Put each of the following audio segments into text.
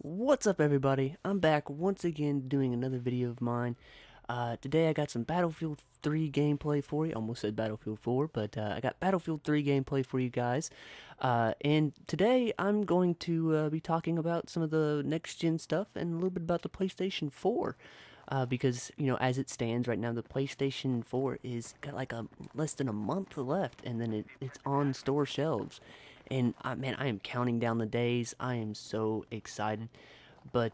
What's up, everybody? I'm back once again doing another video of mine. Today I got some Battlefield 3 gameplay for you. Almost said Battlefield 4, but I got Battlefield 3 gameplay for you guys. And today I'm going to be talking about some of the next-gen stuff and a little bit about the PlayStation 4. Because, as it stands right now, the PlayStation 4 is got like less than a month left, and then it's on store shelves. And man, I am counting down the days. I am so excited. But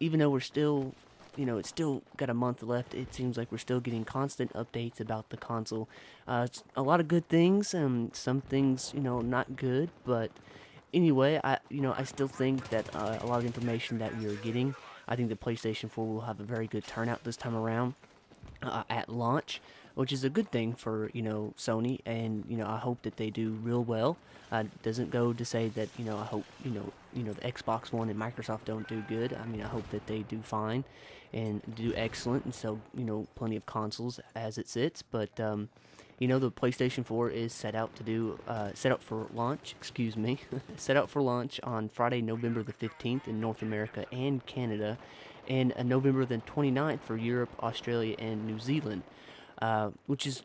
even though we're still, it's still got a month left, it seems like we're still getting constant updates about the console. It's a lot of good things, and some things, not good. But anyway, I still think that a lot of information that we are getting, I think the PlayStation 4 will have a very good turnout this time around at launch, which is a good thing for Sony, and I hope that they do real well. Doesn't go to say that I hope the Xbox One and Microsoft don't do good. I mean, I hope that they do fine and do excellent, and sell plenty of consoles as it sits. But the PlayStation 4 is set out for launch. Excuse me, set out for launch on Friday, November the 15th in North America and Canada, and November the 29th for Europe, Australia, and New Zealand, which is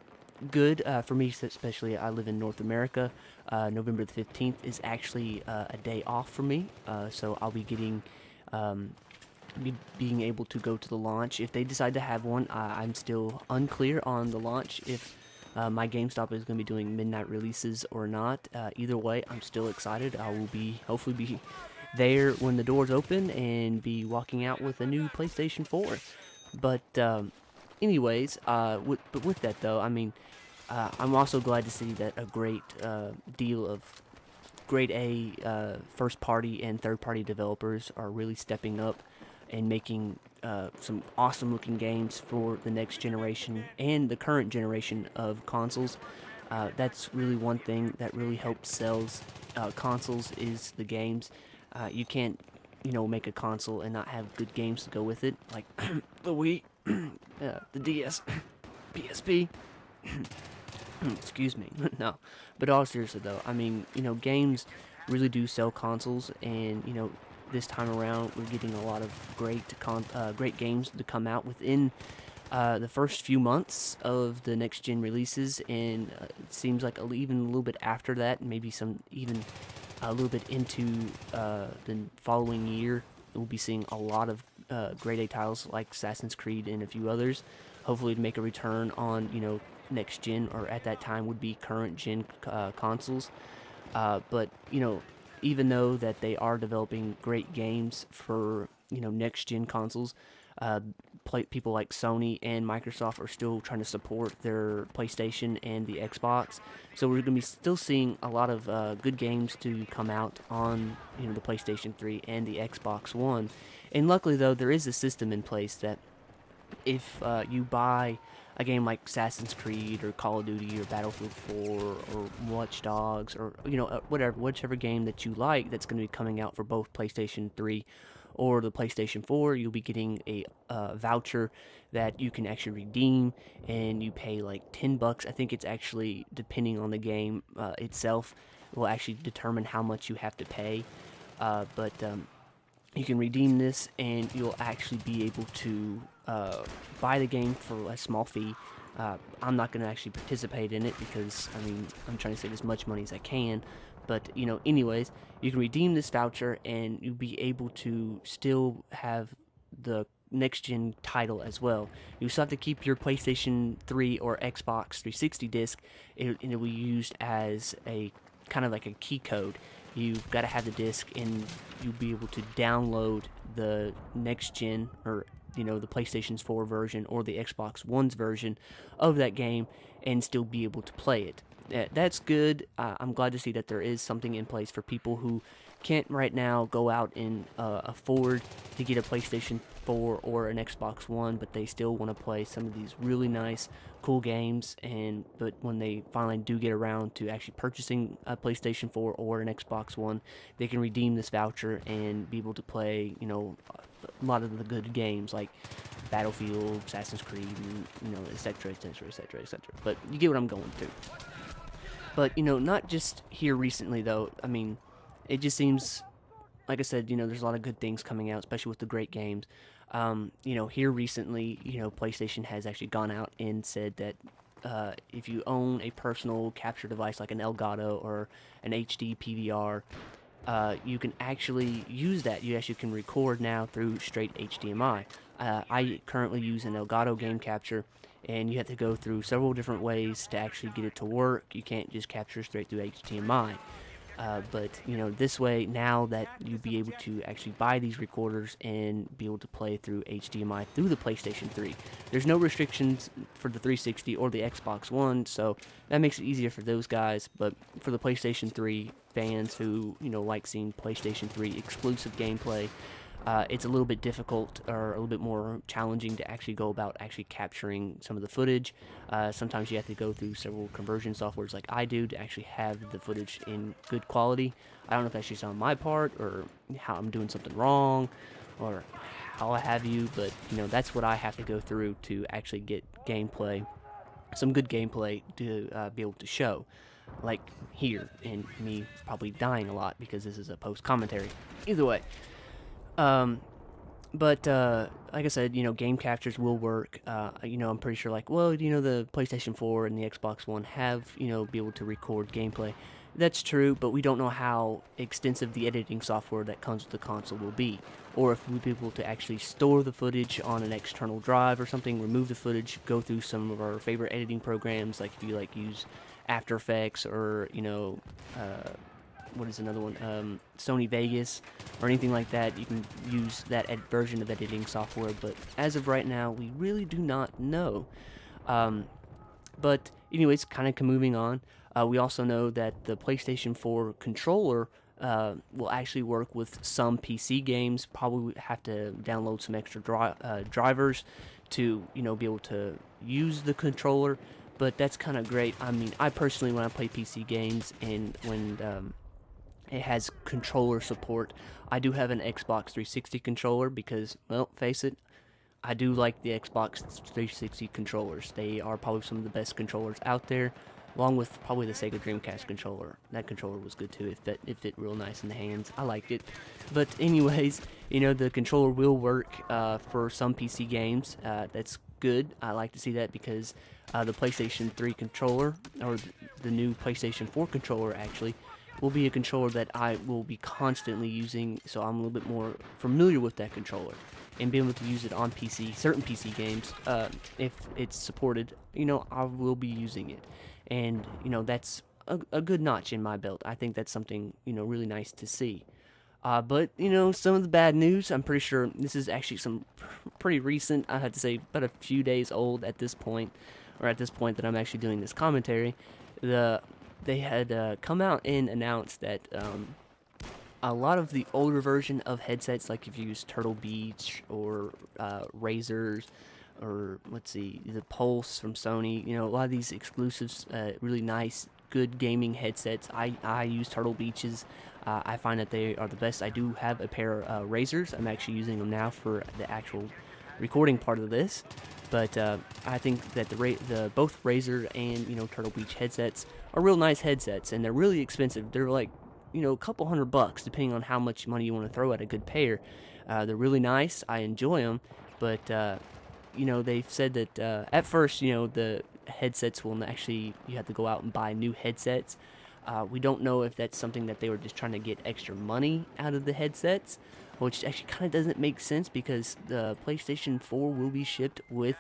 good for me, especially I live in North America. November the 15th is actually a day off for me, so I'll be getting being able to go to the launch. If they decide to have one, I'm still unclear on the launch, if my GameStop is going to be doing midnight releases or not. Either way, I'm still excited. I will hopefully be there when the doors open and be walking out with a new PlayStation 4. But anyways, but with that though, I mean, I'm also glad to see that a great deal of grade A first party and third party developers are really stepping up and making some awesome looking games for the next generation and the current generation of consoles. That's really one thing that really helps sells consoles, is the games. You can't make a console and not have good games to go with it, like the Wii, the DS, PSP. Excuse me. No, but all seriously though, I mean, games really do sell consoles, and this time around we're getting a lot of great games to come out within the first few months of the next gen releases, and it seems like even a little bit after that, maybe some even a little bit into the following year, we'll be seeing a lot of grade A titles like Assassin's Creed and a few others. Hopefully, to make a return on next gen, or at that time would be current gen consoles. But even though that they are developing great games for next gen consoles, uh, people like Sony and Microsoft are still trying to support their PlayStation and the Xbox. So we're going to be still seeing a lot of good games to come out on the PlayStation 3 and the Xbox One. And luckily though, there is a system in place that if you buy a game like Assassin's Creed or Call of Duty or Battlefield 4 or Watch Dogs, or whichever game that you like that's going to be coming out for both PlayStation 3 or the PlayStation 4, you'll be getting a voucher that you can actually redeem, and you pay like $10. I think it's actually, depending on the game itself, will actually determine how much you have to pay. But you can redeem this, and you'll actually be able to buy the game for a small fee. I'm not going to actually participate in it because, I mean, I'm trying to save as much money as I can. But, anyways, you can redeem this voucher, and you'll be able to still have the next gen title as well. You still have to keep your PlayStation 3 or Xbox 360 disc. It will be used as a kind of like a key code. You've got to have the disc, and you'll be able to download the next gen, or the PlayStation's 4 version or the Xbox One's version of that game, and still be able to play it. That's good. I'm glad to see that there is something in place for people who can't right now go out and afford to get a PlayStation 4 or an Xbox One, but they still want to play some of these really nice, cool games. But when they finally do get around to actually purchasing a PlayStation 4 or an Xbox One, they can redeem this voucher and be able to play, a lot of the good games like Battlefield, Assassin's Creed, and etc., etc., etc., etc. But you get what I'm going through. But not just here recently though. I mean, it just seems like I said, there's a lot of good things coming out, especially with the great games. Here recently, PlayStation has actually gone out and said that if you own a personal capture device like an Elgato or an HD PVR, you can actually use that. You actually can record now through straight HDMI. I currently use an Elgato game capture, and you have to go through several different ways to actually get it to work. You can't just capture straight through HDMI. But this way, now that you'll be able to actually buy these recorders and be able to play through HDMI through the PlayStation 3. There's no restrictions for the 360 or the Xbox One, so that makes it easier for those guys. But for the PlayStation 3 fans who like seeing PlayStation 3 exclusive gameplay, it's a little bit difficult or a little bit more challenging to actually go about actually capturing some of the footage. Sometimes you have to go through several conversion softwares like I do to actually have the footage in good quality. I don't know if that's just on my part or how I'm doing something wrong or how I have you, but that's what I have to go through to actually get gameplay, some good gameplay to be able to show. Like here, and me probably dying a lot because this is a post commentary. Either way. But like I said, game captures will work. I'm pretty sure, the PlayStation 4 and the Xbox One have, be able to record gameplay. That's true, but we don't know how extensive the editing software that comes with the console will be, or if we'll be able to actually store the footage on an external drive or something, remove the footage, go through some of our favorite editing programs, like if you use After Effects or what is another one? Sony Vegas or anything like that. You can use that version of editing software, but as of right now, we really do not know. But anyways, kind of moving on. We also know that the PlayStation 4 controller will actually work with some PC games. Probably have to download some extra drivers to be able to use the controller. But that's kind of great. I mean, I personally, when I play PC games and when it has controller support, I do have an Xbox 360 controller because, well, face it, I do like the Xbox 360 controllers. They are probably some of the best controllers out there, along with probably the Sega Dreamcast controller. That controller was good too. It fit real nice in the hands. I liked it. But anyways, the controller will work for some PC games. That's good. I like to see that because the PlayStation 3 controller, or the new PlayStation 4 controller actually, will be a controller that I will be constantly using, so I'm a little bit more familiar with that controller and being able to use it on PC, certain PC games, if it's supported, I will be using it. And, that's a good notch in my belt. I think that's something, really nice to see. But, some of the bad news, I'm pretty sure this is actually some pretty recent, I had to say, about a few days old at this point, or at this point that I'm actually doing this commentary. They had come out and announced that a lot of the older version of headsets, like if you use Turtle Beach or Razors, or let's see, the Pulse from Sony, a lot of these exclusives, really nice, good gaming headsets. I use Turtle Beaches. I find that they are the best. I do have a pair of Razors. I'm actually using them now for the actual recording part of this. But I think that the both Razer and Turtle Beach headsets are real nice headsets, and they're really expensive. They're like a couple $100 depending on how much money you want to throw at a good pair. They're really nice. I enjoy them, but they've said that at first the headsets will actually, you have to go out and buy new headsets. We don't know if that's something that they were just trying to get extra money out of the headsets, which actually kind of doesn't make sense because the PlayStation 4 will be shipped with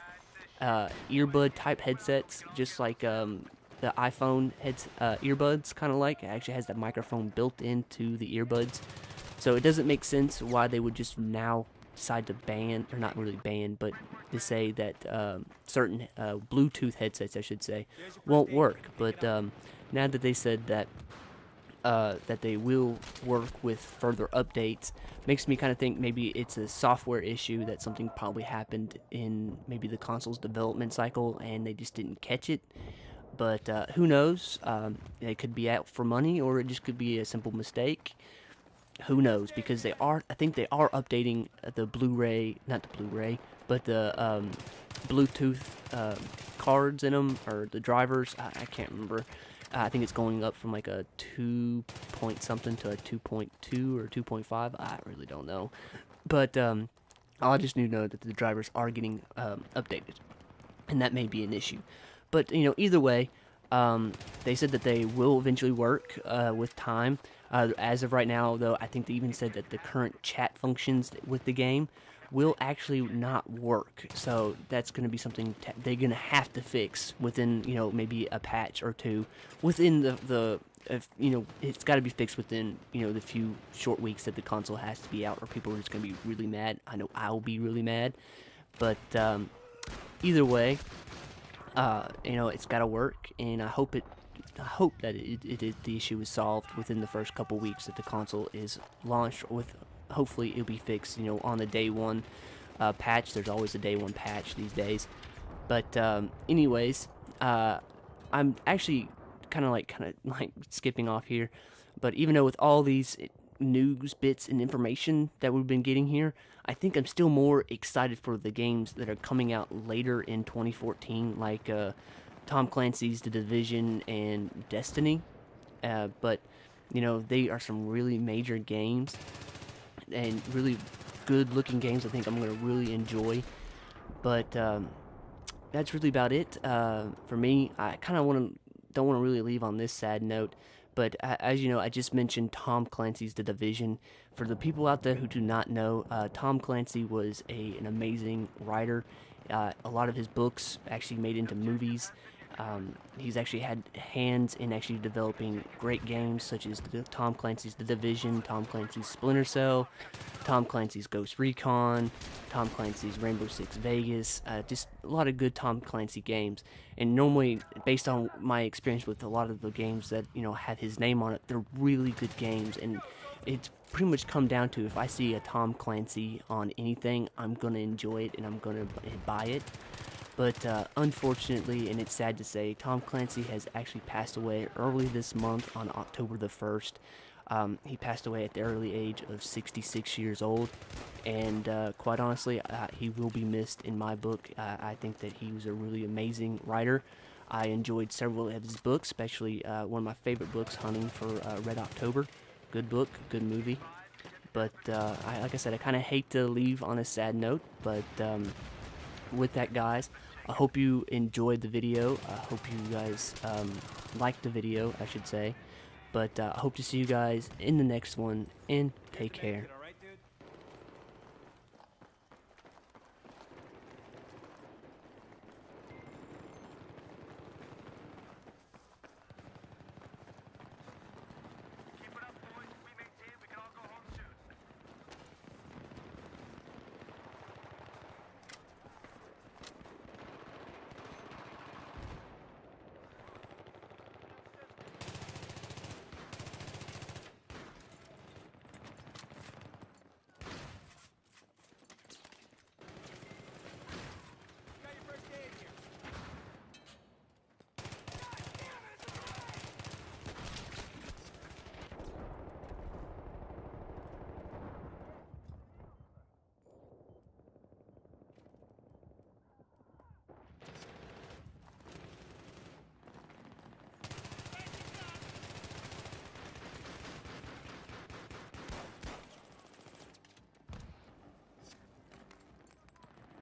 earbud type headsets, just like the iPhone earbuds, kind of like. It actually has that microphone built into the earbuds. So it doesn't make sense why they would just now decide to ban, or not really ban, but to say that certain Bluetooth headsets, I should say, won't work. But now that they said that that they will work with further updates, makes me kind of think maybe it's a software issue, that something probably happened in maybe the console's development cycle and they just didn't catch it. But who knows? It could be out for money, or it just could be a simple mistake. Who knows? Because I think they are updating the Blu-ray, not the Blu-ray, but the Bluetooth cards in them, or the drivers. I can't remember. I think it's going up from like a 2 point something to a 2.2 or 2.5. I really don't know. But I just need to know that the drivers are getting updated, and that may be an issue. But either way, they said that they will eventually work with time. As of right now, though, I think they even said that the current chat functions with the game will actually not work. So that's going to be something they're going to have to fix within, maybe a patch or two. Within the if, it's got to be fixed within, the few short weeks that the console has to be out, or people are just going to be really mad. I know I'll be really mad. But either way, it's got to work, and I hope that the issue is solved within the first couple weeks that the console is launched. With hopefully it'll be fixed, on the day one patch. There's always a day one patch these days. But anyways, I'm actually kind of like skipping off here. But even though with all these news bits and information that we've been getting here, I think I'm still more excited for the games that are coming out later in 2014, like Tom Clancy's The Division and Destiny. But they are some really major games and really good looking games. I think I'm going to really enjoy. But that's really about it for me. I kind of don't want to really leave on this sad note. But as you know, I just mentioned Tom Clancy's The Division. For the people out there who do not know, Tom Clancy was an amazing writer. A lot of his books actually made into movies. He's actually had hands in actually developing great games such as Tom Clancy's The Division, Tom Clancy's Splinter Cell, Tom Clancy's Ghost Recon, Tom Clancy's Rainbow Six Vegas, just a lot of good Tom Clancy games. And normally, based on my experience with a lot of the games that have his name on it, they're really good games, and it's pretty much come down to, if I see a Tom Clancy on anything, I'm gonna enjoy it and I'm gonna buy it. But unfortunately, and it's sad to say, Tom Clancy has actually passed away early this month on October the 1st. He passed away at the early age of 66 years old, and quite honestly, he will be missed in my book. I think that he was a really amazing writer. I enjoyed several of his books, especially one of my favorite books, Hunting for Red October. Good book, good movie. But like I said, I kind of hate to leave on a sad note, but with that, guys, I hope you enjoyed the video. I hope you guys liked the video, I should say. But I hope to see you guys in the next one, and take care.